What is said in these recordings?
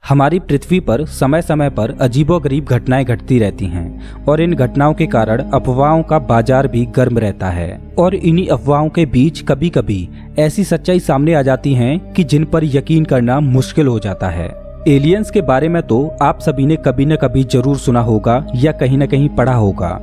हमारी पृथ्वी पर समय समय पर अजीबोगरीब घटनाएं घटती रहती हैं और इन घटनाओं के कारण अफवाहों का बाजार भी गर्म रहता है। और इन्हीं अफवाहों के बीच कभी कभी ऐसी सच्चाई सामने आ जाती हैं कि जिन पर यकीन करना मुश्किल हो जाता है। एलियंस के बारे में तो आप सभी ने कभी न कभी जरूर सुना होगा या कहीं न कहीं पढ़ा होगा।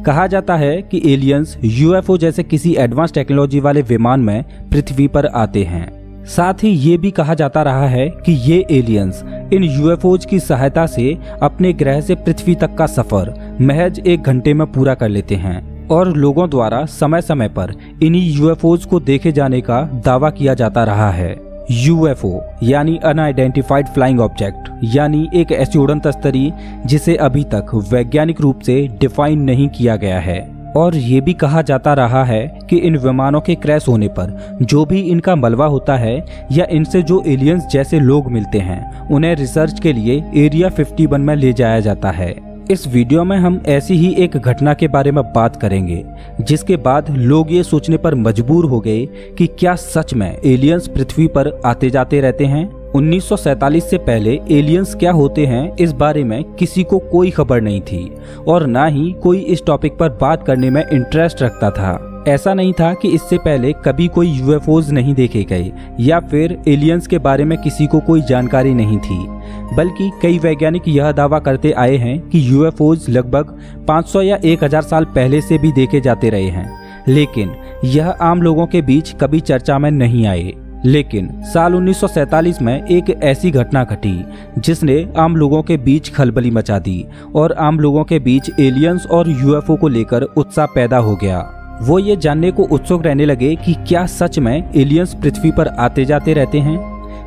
कहा जाता है कि एलियंस यूएफओ जैसे किसी एडवांस टेक्नोलॉजी वाले विमान में पृथ्वी पर आते हैं। साथ ही ये भी कहा जाता रहा है कि ये एलियंस इन यूएफओज की सहायता से अपने ग्रह से पृथ्वी तक का सफर महज 1 घंटे में पूरा कर लेते हैं और लोगों द्वारा समय समय पर इन्हीं यूएफओज को देखे जाने का दावा किया जाता रहा है। यूएफओ यानी अनआइडेंटिफाइड फ्लाइंग ऑब्जेक्ट, यानी एक ऐसी उड़न तस्तरी जिसे अभी तक वैज्ञानिक रूप से डिफाइन नहीं किया गया है। और ये भी कहा जाता रहा है कि इन विमानों के क्रैश होने पर जो भी इनका मलबा होता है या इनसे जो एलियंस जैसे लोग मिलते हैं उन्हें रिसर्च के लिए एरिया 51 में ले जाया जाता है। इस वीडियो में हम ऐसी ही एक घटना के बारे में बात करेंगे जिसके बाद लोग ये सोचने पर मजबूर हो गए कि क्या सच में एलियंस पृथ्वी पर आते जाते रहते हैं। 1947 से पहले एलियंस क्या होते हैं इस बारे में किसी को कोई खबर नहीं थी और ना ही कोई इस टॉपिक पर बात करने में इंटरेस्ट रखता था। ऐसा नहीं था कि इससे पहले कभी कोई यूएफओज नहीं देखे गए या फिर एलियंस के बारे में किसी को कोई जानकारी नहीं थी, बल्कि कई वैज्ञानिक यह दावा करते आए हैं कि यूएफओज लगभग 500 या 1000 साल पहले से भी देखे जाते रहे हैं, लेकिन यह आम लोगों के बीच कभी चर्चा में नहीं आए। लेकिन साल 1947 में एक ऐसी घटना घटी जिसने आम लोगों के बीच खलबली मचा दी और आम लोगों के बीच एलियंस और यूएफओ को लेकर उत्साह पैदा हो गया। वो ये जानने को उत्सुक रहने लगे कि क्या सच में एलियंस पृथ्वी पर आते जाते रहते हैं,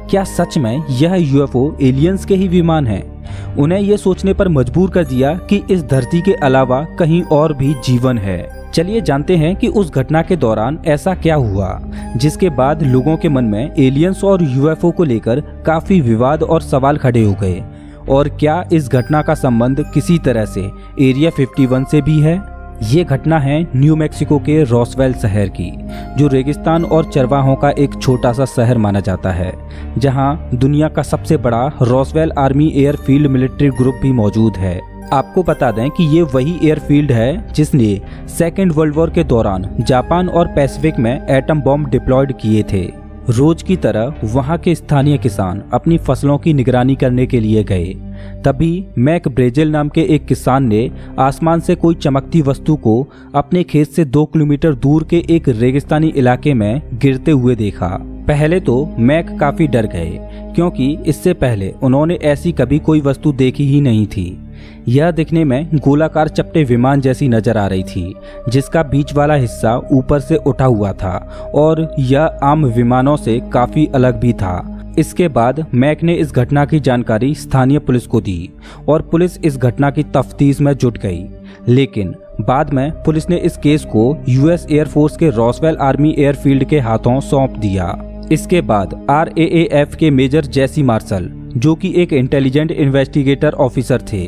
क्या सच में यह यूएफओ एलियंस के ही विमान हैं। उन्हें ये सोचने पर मजबूर कर दिया कि इस धरती के अलावा कहीं और भी जीवन है। चलिए जानते हैं कि उस घटना के दौरान ऐसा क्या हुआ जिसके बाद लोगों के मन में एलियंस और यूएफओ को लेकर काफी विवाद और सवाल खड़े हो गए, और क्या इस घटना का संबंध किसी तरह से एरिया 51 से भी है। ये घटना है न्यू मैक्सिको के रॉसवेल शहर की, जो रेगिस्तान और चरवाहों का एक छोटा सा शहर माना जाता है, जहां दुनिया का सबसे बड़ा Roswell army airfield military group भी मौजूद है। आपको बता दें कि ये वही एयरफील्ड है जिसने सेकेंड वर्ल्ड वॉर के दौरान जापान और पैसिफिक में एटम बॉम्ब डिप्लॉयड किए थे। रोज की तरह वहां के स्थानीय किसान अपनी फसलों की निगरानी करने के लिए गए। तभी मैक ब्रेजेल नाम के एक किसान ने आसमान से कोई चमकती वस्तु को अपने खेत से 2 किलोमीटर दूर के एक रेगिस्तानी इलाके में गिरते हुए देखा। पहले तो मैक काफी डर गए, क्योंकि इससे पहले उन्होंने ऐसी कभी कोई वस्तु देखी ही नहीं थी। यह दिखने में गोलाकार चपटे विमान जैसी नजर आ रही थी, जिसका बीच वाला हिस्सा ऊपर से उठा हुआ था और यह आम विमानों से काफी अलग भी था। इसके बाद मैक ने इस घटना की जानकारी स्थानीय पुलिस को दी और पुलिस इस घटना की तफ्तीश में जुट गई। लेकिन बाद में पुलिस ने इस केस को यूएस एयरफोर्स के रॉसवेल आर्मी एयरफील्ड के हाथों सौंप दिया। इसके बाद RAAF के मेजर जेसी मार्शल, जो कि एक इंटेलिजेंट इन्वेस्टिगेटर ऑफिसर थे,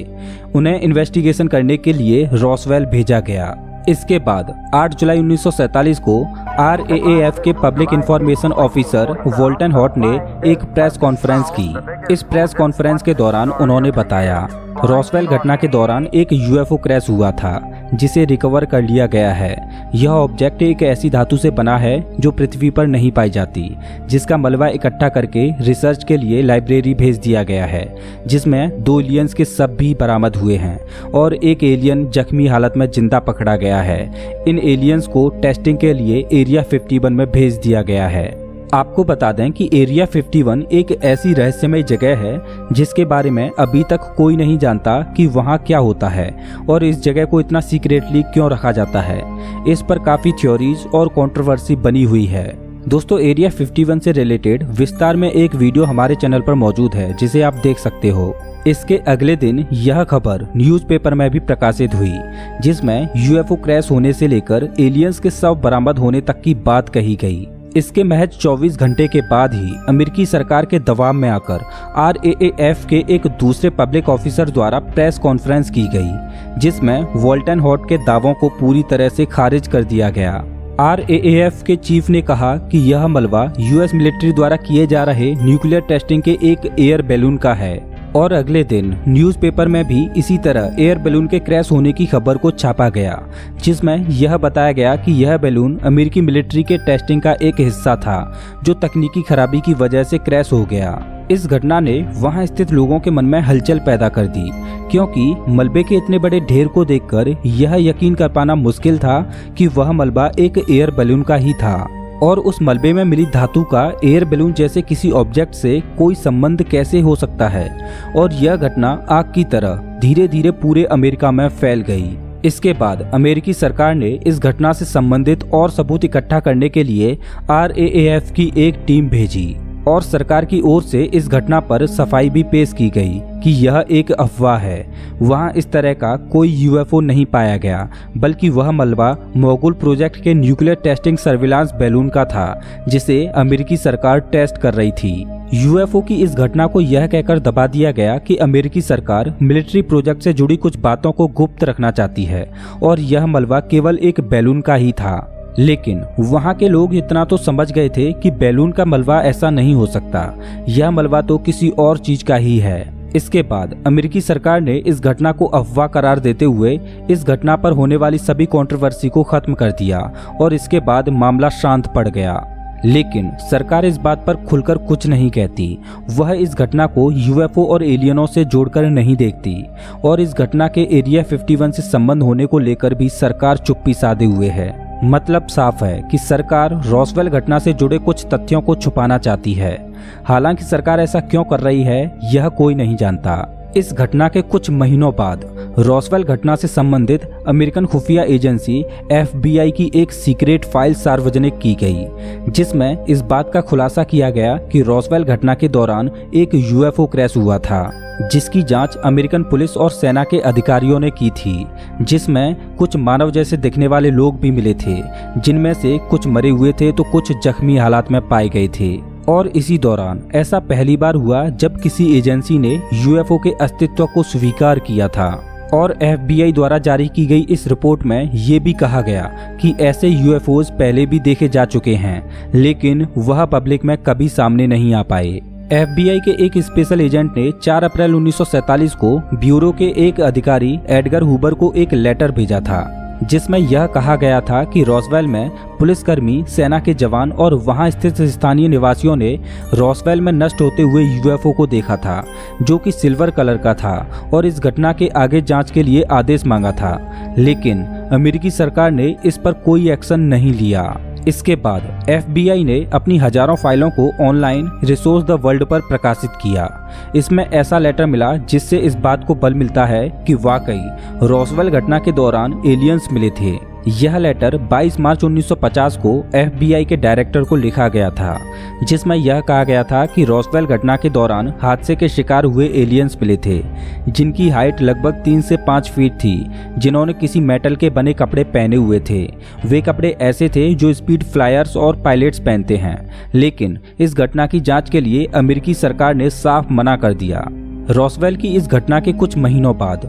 उन्हें इन्वेस्टिगेशन करने के लिए रॉसवेल भेजा गया। इसके बाद 8 जुलाई 1947 को RAAF के public information officer Walton hot ने एक प्रेस कॉन्फ्रेंस की। इस प्रेस कॉन्फ्रेंस के दौरान उन्होंने बताया, रॉसवेल घटना के दौरान एक यूएफओ क्रैश हुआ था जिसे रिकवर कर लिया गया है। यह ऑब्जेक्ट एक ऐसी धातु से बना है जो पृथ्वी पर नहीं पाई जाती, जिसका मलबा इकट्ठा करके रिसर्च के लिए लाइब्रेरी भेज दिया गया है, जिसमें 2 एलियंस के शव भी बरामद हुए हैं और एक एलियन जख्मी हालत में जिंदा पकड़ा गया है। इन एलियंस को टेस्टिंग के लिए एरिया 51 में भेज दिया गया है। आपको बता दें कि एरिया 51 एक ऐसी रहस्यमय जगह है जिसके बारे में अभी तक कोई नहीं जानता कि वहाँ क्या होता है और इस जगह को इतना सीक्रेटली क्यों रखा जाता है। इस पर काफी थ्योरीज और कंट्रोवर्सी बनी हुई है। दोस्तों, एरिया 51 से रिलेटेड विस्तार में एक वीडियो हमारे चैनल पर मौजूद है, जिसे आप देख सकते हो। इसके अगले दिन यह खबर न्यूज़पेपर में भी प्रकाशित हुई, जिसमें यूएफओ क्रैश होने से लेकर एलियंस के शव बरामद होने तक की बात कही गई। इसके महज 24 घंटे के बाद ही अमेरिकी सरकार के दबाव में आकर RAAF के एक दूसरे पब्लिक ऑफिसर द्वारा प्रेस कॉन्फ्रेंस की गई, जिसमें वोल्टन हॉट के दावों को पूरी तरह से खारिज कर दिया गया। RAAF के चीफ ने कहा कि यह मलबा यूएस मिलिट्री द्वारा किए जा रहे न्यूक्लियर टेस्टिंग के एक एयर बैलून का है। और अगले दिन न्यूज़पेपर में भी इसी तरह एयर बैलून के क्रैश होने की खबर को छापा गया, जिसमें यह बताया गया कि यह बैलून अमेरिकी मिलिट्री के टेस्टिंग का एक हिस्सा था जो तकनीकी खराबी की वजह से क्रैश हो गया। इस घटना ने वहां स्थित लोगों के मन में हलचल पैदा कर दी, क्योंकि मलबे के इतने बड़े ढेर को देखकर यह यकीन कर पाना मुश्किल था कि वह मलबा एक एयर बैलून का ही था। और उस मलबे में मिली धातु का एयर बैलून जैसे किसी ऑब्जेक्ट से कोई संबंध कैसे हो सकता है। और यह घटना आग की तरह धीरे धीरे पूरे अमेरिका में फैल गई। इसके बाद अमेरिकी सरकार ने इस घटना से संबंधित और सबूत इकट्ठा करने के लिए RAAF की एक टीम भेजी और सरकार की ओर से इस घटना पर सफाई भी पेश की गई कि यह एक अफवाह है। वहां इस तरह का कोई UFO नहीं पाया गया, बल्कि वह मलबा मोगुल प्रोजेक्ट के न्यूक्लियर टेस्टिंग सर्विलांस बैलून का था जिसे अमेरिकी सरकार टेस्ट कर रही थी। UFO की इस घटना को यह कहकर दबा दिया गया कि अमेरिकी सरकार मिलिट्री प्रोजेक्ट से जुड़ी कुछ बातों को गुप्त रखना चाहती है और यह मलबा केवल एक बैलून का ही था। लेकिन वहां के लोग इतना तो समझ गए थे कि बैलून का मलबा ऐसा नहीं हो सकता, यह मलबा तो किसी और चीज का ही है। इसके बाद अमेरिकी सरकार ने इस घटना को अफवाह करार देते हुए इस घटना पर होने वाली सभी कंट्रोवर्सी को खत्म कर दिया और इसके बाद मामला शांत पड़ गया। लेकिन सरकार इस बात पर खुलकर कुछ नहीं कहती। वह इस घटना को UFO और एलियनों से जोड़कर नहीं देखती और इस घटना के एरिया 51 से संबंध होने को लेकर भी सरकार चुप्पी साधे हुए है। मतलब साफ है कि सरकार रॉसवेल घटना से जुड़े कुछ तथ्यों को छुपाना चाहती है। हालांकि सरकार ऐसा क्यों कर रही है यह कोई नहीं जानता। इस घटना के कुछ महीनों बाद रॉसवेल घटना से संबंधित अमेरिकन खुफिया एजेंसी FBI की एक सीक्रेट फाइल सार्वजनिक की गई, जिसमें इस बात का खुलासा किया गया कि रॉसवेल घटना के दौरान एक UFO क्रैश हुआ था, जिसकी जांच अमेरिकन पुलिस और सेना के अधिकारियों ने की थी, जिसमें कुछ मानव जैसे दिखने वाले लोग भी मिले थे, जिनमें से कुछ मरे हुए थे तो कुछ जख्मी हालात में पाए गए थे। और इसी दौरान ऐसा पहली बार हुआ जब किसी एजेंसी ने UFO के अस्तित्व को स्वीकार किया था। और FBI द्वारा जारी की गई इस रिपोर्ट में ये भी कहा गया कि ऐसे UFOs पहले भी देखे जा चुके हैं, लेकिन वह पब्लिक में कभी सामने नहीं आ पाए। FBI के एक स्पेशल एजेंट ने 4 अप्रैल 1947 को ब्यूरो के एक अधिकारी एडगर हुबर को एक लेटर भेजा था, जिसमें यह कहा गया था कि रॉसवेल में पुलिसकर्मी, सेना के जवान और वहां स्थित स्थानीय निवासियों ने रॉसवेल में नष्ट होते हुए UFO को देखा था, जो कि सिल्वर कलर का था, और इस घटना के आगे जांच के लिए आदेश मांगा था। लेकिन अमेरिकी सरकार ने इस पर कोई एक्शन नहीं लिया। इसके बाद FBI ने अपनी हजारों फाइलों को ऑनलाइन रिसोर्स द वर्ल्ड पर प्रकाशित किया। इसमें ऐसा लेटर मिला जिससे इस बात को बल मिलता है कि वाकई रॉसवेल घटना के दौरान एलियंस मिले थे। यह लेटर 22 मार्च 1950 को FBI के डायरेक्टर को लिखा गया था, जिसमें यह कहा गया था कि रॉसवेल घटना के दौरान हादसे के शिकार हुए एलियंस मिले थे, जिनकी हाइट लगभग 3 से 5 फीट थी, जिन्होंने किसी मेटल के बने कपड़े पहने हुए थे। वे कपड़े ऐसे थे जो स्पीड फ्लायर्स और पायलट्स पहनते हैं। लेकिन इस घटना की जांच के लिए अमेरिकी सरकार ने साफ मना कर दिया। रॉसवेल की इस घटना के कुछ महीनों बाद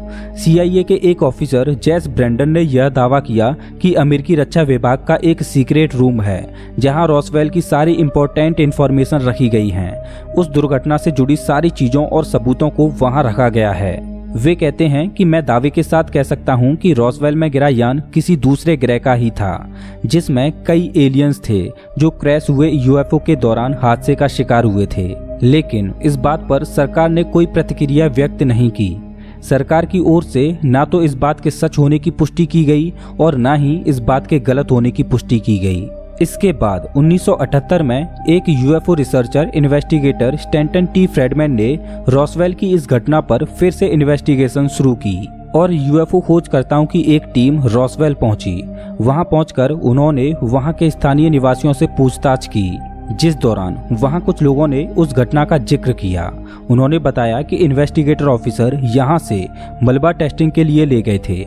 CIA के एक ऑफिसर जेस ब्रेंडन ने यह दावा किया कि अमेरिकी रक्षा विभाग का एक सीक्रेट रूम है जहां रॉसवेल की सारी इंपॉर्टेंट इंफॉर्मेशन रखी गई हैं। उस दुर्घटना से जुड़ी सारी चीजों और सबूतों को वहां रखा गया है। वे कहते हैं कि मैं दावे के साथ कह सकता हूं कि रॉसवेल में गिरा यान किसी दूसरे ग्रह का ही था, जिसमें कई एलियंस थे जो क्रैश हुए UFO के दौरान हादसे का शिकार हुए थे। लेकिन इस बात पर सरकार ने कोई प्रतिक्रिया व्यक्त नहीं की। सरकार की ओर से ना तो इस बात के सच होने की पुष्टि की गई और ना ही इस बात के गलत होने की पुष्टि की गई। इसके बाद 1978 में एक UFO researcher investigator Stanton T Friedmann ने रॉसवेल की इस घटना पर फिर से इन्वेस्टिगेशन शुरू की और UFO खोजकर्ताओं की एक टीम रॉसवेल पहुंची। वहां पहुंचकर उन्होंने वहां के स्थानीय निवासियों से पूछताछ की, जिस दौरान वहां कुछ लोगों ने उस घटना का जिक्र किया। उन्होंने बताया कि इन्वेस्टिगेटर ऑफिसर यहां से मलबा टेस्टिंग के लिए ले गए थे।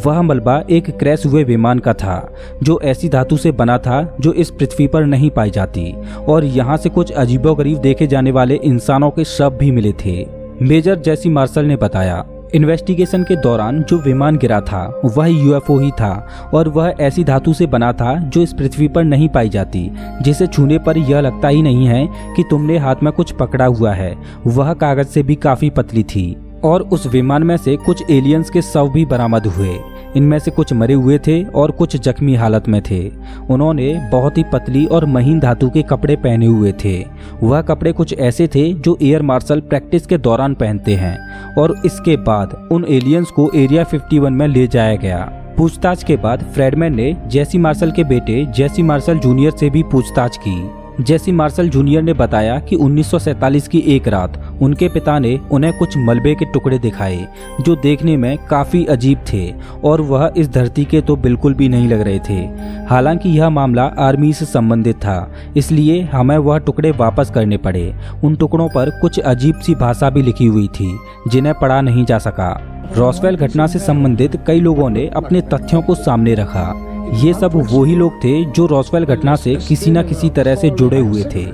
वह मलबा एक क्रैश हुए विमान का था जो ऐसी धातु से बना था जो इस पृथ्वी पर नहीं पाई जाती, और यहां से कुछ अजीबोगरीब देखे जाने वाले इंसानों के शव भी मिले थे। मेजर जेसी मार्शल ने बताया, इन्वेस्टिगेशन के दौरान जो विमान गिरा था वह यूएफओ ही था और वह ऐसी धातु से बना था जो इस पृथ्वी पर नहीं पाई जाती, जिसे छूने पर यह लगता ही नहीं है कि तुमने हाथ में कुछ पकड़ा हुआ है। वह कागज से भी काफी पतली थी और उस विमान में से कुछ एलियंस के शव भी बरामद हुए। इनमें से कुछ मरे हुए थे और कुछ जख्मी हालत में थे। उन्होंने बहुत ही पतली और महीन धातु के कपड़े पहने हुए थे। वह कपड़े कुछ ऐसे थे जो एयर मार्शल प्रैक्टिस के दौरान पहनते हैं। और इसके बाद उन एलियंस को एरिया 51 में ले जाया गया। पूछताछ के बाद फ्रेडमैन ने जेसी मार्शल के बेटे जेसी मार्शल जूनियर से भी पूछताछ की। जेसी मार्शल जूनियर ने बताया कि 1947 की एक रात उनके पिता ने उन्हें कुछ मलबे के टुकड़े दिखाए जो देखने में काफी अजीब थे और वह इस धरती के तो बिल्कुल भी नहीं लग रहे थे। हालांकि यह मामला आर्मी से संबंधित था, इसलिए हमें वह टुकड़े वापस करने पड़े। उन टुकड़ों पर कुछ अजीब सी भाषा भी लिखी हुई थी जिन्हें पढ़ा नहीं जा सका। रॉसवेल घटना से संबंधित कई लोगों ने अपने तथ्यों को सामने रखा। ये सब वही लोग थे जो रॉसवेल घटना से किसी न किसी तरह से जुड़े हुए थे।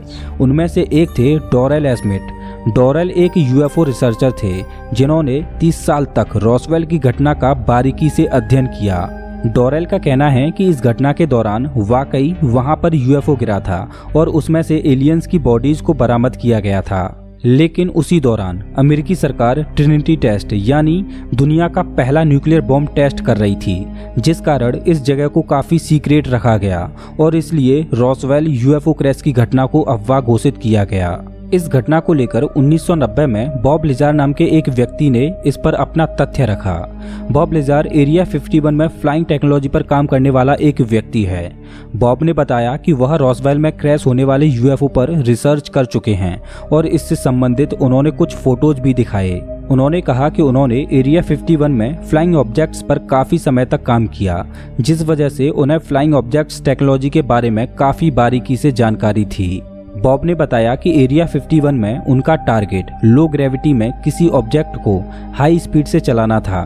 उनमें से एक थे डोरेल एस्मिथ। डोरेल एक यूएफओ रिसर्चर थे जिन्होंने 30 साल तक रॉसवेल की घटना का बारीकी से अध्ययन किया। डोरेल का कहना है कि इस घटना के दौरान वाकई वहां पर यूएफओ गिरा था और उसमें से एलियंस की बॉडीज को बरामद किया गया था। लेकिन उसी दौरान अमेरिकी सरकार ट्रिनिटी टेस्ट यानी दुनिया का पहला न्यूक्लियर बॉम्ब टेस्ट कर रही थी, जिस कारण इस जगह को काफी सीक्रेट रखा गया और इसलिए रॉसवेल यूएफओ क्रैश की घटना को अफवाह घोषित किया गया। इस घटना को लेकर 1990 में बॉब लिजार नाम के एक व्यक्ति ने इस पर अपना तथ्य रखा। बॉब लिजार एरिया 51 में फ्लाइंग टेक्नोलॉजी पर काम करने वाला एक व्यक्ति है। बॉब ने बताया कि वह रॉसवेल में क्रैश होने वाले यूएफओ पर रिसर्च कर चुके हैं और इससे संबंधित उन्होंने कुछ फोटोज भी दिखाए। उन्होंने कहा कि उन्होंने एरिया 51 में फ्लाइंग ऑब्जेक्ट्स पर काफी समय तक काम किया, जिस वजह से उन्हें फ्लाइंग ऑब्जेक्ट्स टेक्नोलॉजी के बारे में काफी बारीकी से जानकारी थी। बॉब ने बताया कि एरिया 51 में उनका टारगेट लो ग्रेविटी में किसी ऑब्जेक्ट को हाई स्पीड से चलाना था,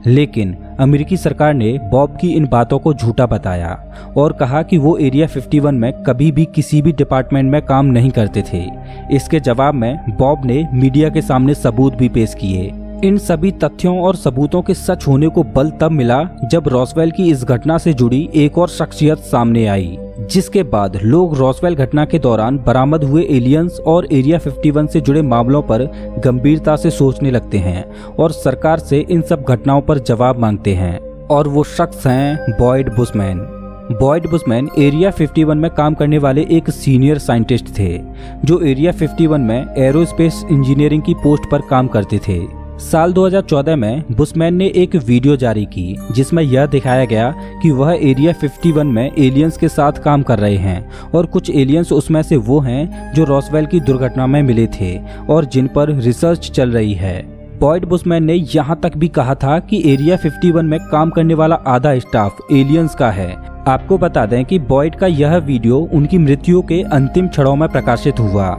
लेकिन अमेरिकी सरकार ने बॉब की इन बातों को झूठा बताया और कहा कि वो एरिया 51 में कभी भी किसी भी डिपार्टमेंट में काम नहीं करते थे। इसके जवाब में बॉब ने मीडिया के सामने सबूत भी पेश किए। इन सभी तथ्यों और सबूतों के सच होने को बल तब मिला जब रॉसवेल की इस घटना से जुड़ी एक और शख्सियत सामने आई, जिसके बाद लोग रॉसवेल घटना के दौरान बरामद हुए एलियंस और एरिया 51 से जुड़े मामलों पर गंभीरता से सोचने लगते हैं और सरकार से इन सब घटनाओं पर जवाब मांगते हैं। और वो शख्स हैं Boyd Bushman. Boyd Bushman area 51 में काम करने वाले एक सीनियर साइंटिस्ट थे जो एरिया 51 में एरोस्पेस इंजीनियरिंग की पोस्ट पर काम करते थे। साल 2014 में बुशमैन ने एक वीडियो जारी की जिसमें यह दिखाया गया कि वह एरिया 51 में एलियंस के साथ काम कर रहे हैं और कुछ एलियंस उसमें से वो हैं जो रॉसवेल की दुर्घटना में मिले थे और जिन पर रिसर्च चल रही है। बॉयड बुशमैन ने यहाँ तक भी कहा था कि एरिया 51 में काम करने वाला आधा स्टाफ एलियंस का है। आपको बता दें कि बॉयड का यह वीडियो उनकी मृत्यु के अंतिम क्षणों में प्रकाशित हुआ।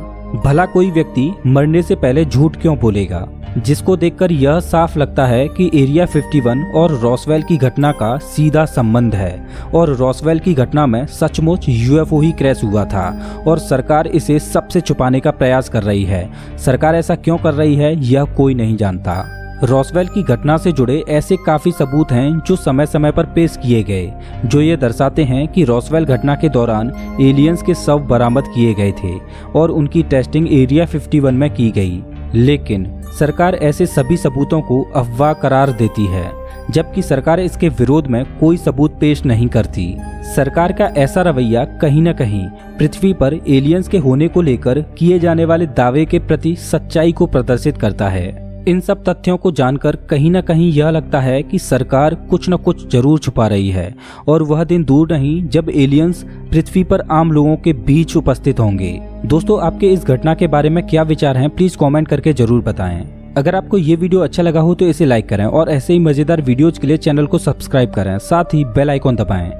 भला कोई व्यक्ति मरने से पहले झूठ क्यों बोलेगा, जिसको देखकर यह साफ लगता है कि एरिया 51 और रॉसवेल की घटना का सीधा संबंध है और रॉसवेल की घटना में सचमुच यूएफओ ही क्रैश हुआ था और सरकार इसे सबसे छुपाने का प्रयास कर रही है। सरकार ऐसा क्यों कर रही है यह कोई नहीं जानता। रॉसवेल की घटना से जुड़े ऐसे काफी सबूत हैं जो समय समय पर पेश किए गए जो ये दर्शाते हैं कि रॉसवेल घटना के दौरान एलियंस के शव बरामद किए गए थे और उनकी टेस्टिंग एरिया 51 में की गई। लेकिन सरकार ऐसे सभी सबूतों को अफवाह करार देती है, जबकि सरकार इसके विरोध में कोई सबूत पेश नहीं करती। सरकार का ऐसा रवैया कहीं न कहीं पृथ्वी पर एलियंस के होने को लेकर किए जाने वाले दावे के प्रति सच्चाई को प्रदर्शित करता है। इन सब तथ्यों को जानकर कहीं न कहीं यह लगता है कि सरकार कुछ न कुछ जरूर छुपा रही है और वह दिन दूर नहीं जब एलियंस पृथ्वी पर आम लोगों के बीच उपस्थित होंगे। दोस्तों, आपके इस घटना के बारे में क्या विचार हैं, प्लीज कमेंट करके जरूर बताएं। अगर आपको ये वीडियो अच्छा लगा हो तो इसे लाइक करें और ऐसे ही मजेदार वीडियोज के लिए चैनल को सब्सक्राइब करें, साथ ही बेल आइकॉन दबाएं।